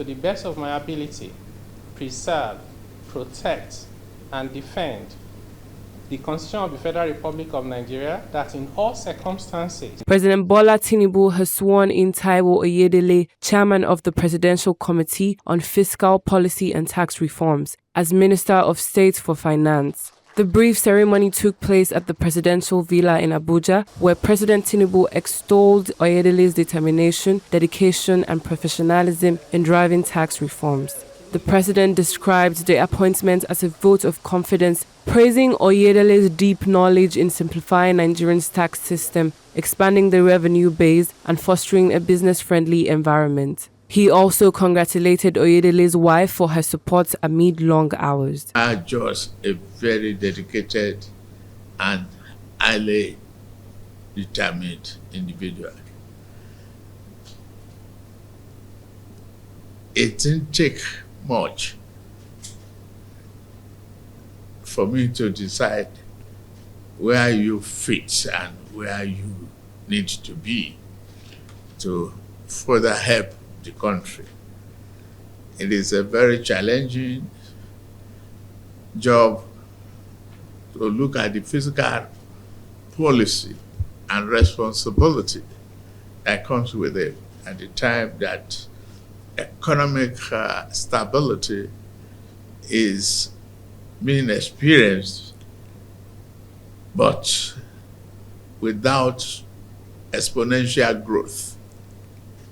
to the best of my ability, preserve, protect, and defend the Constitution of the Federal Republic of Nigeria, that in all circumstances. President Bola Tinubu has sworn in Taiwo Oyedele, chairman of the Presidential Committee on Fiscal Policy and Tax Reforms, as Minister of State for Finance. The brief ceremony took place at the Presidential Villa in Abuja, where President Tinubu extolled Oyedele's determination, dedication, and professionalism in driving tax reforms. The president described the appointment as a vote of confidence, praising Oyedele's deep knowledge in simplifying Nigeria's tax system, expanding the revenue base, and fostering a business-friendly environment. He also congratulated Oyedele's wife for her support amid long hours. Are just a very dedicated and highly determined individual. It didn't take much for me to decide where you fit and where you need to be to further help the country. It is a very challenging job to look at the fiscal policy and responsibility that comes with it at the time that economic stability is being experienced, but without exponential growth.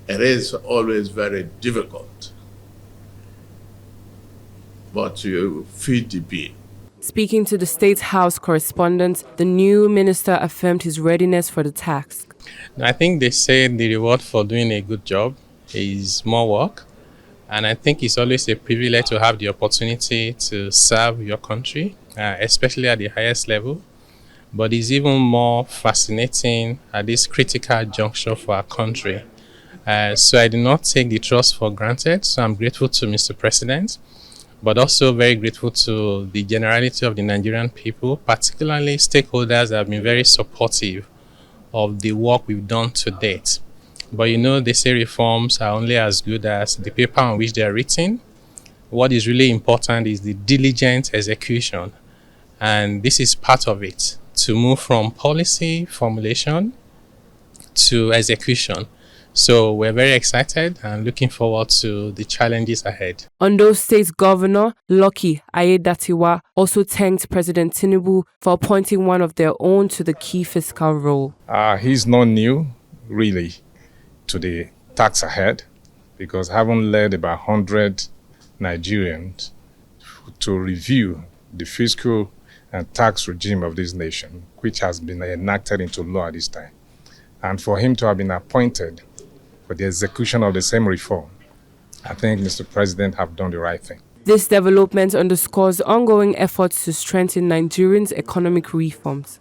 It is always very difficult, but you feed the beast. Speaking to the State House correspondent, the new minister affirmed his readiness for the task. I think they say the reward for doing a good job is more work, and I think it's always a privilege to have the opportunity to serve your country, especially at the highest level. But it's even more fascinating at this critical juncture for our country. So I do not take the trust for granted. So I'm grateful to Mr. President, but also very grateful to the generality of the Nigerian people, particularly stakeholders that have been very supportive of the work we've done to date. But you know, they say reforms are only as good as the paper on which they are written. What is really important is the diligent execution. And this is part of it, to move from policy formulation to execution. So we're very excited and looking forward to the challenges ahead. Ondo State Governor Lucky Aiyedatiwa also thanked President Tinubu for appointing one of their own to the key fiscal role. He's not new, really, to the tax ahead, because having led about 100 Nigerians to review the fiscal and tax regime of this nation, which has been enacted into law at this time, and for him to have been appointed for the execution of the same reform, I think Mr. President have done the right thing. This development underscores ongoing efforts to strengthen Nigerians' economic reforms.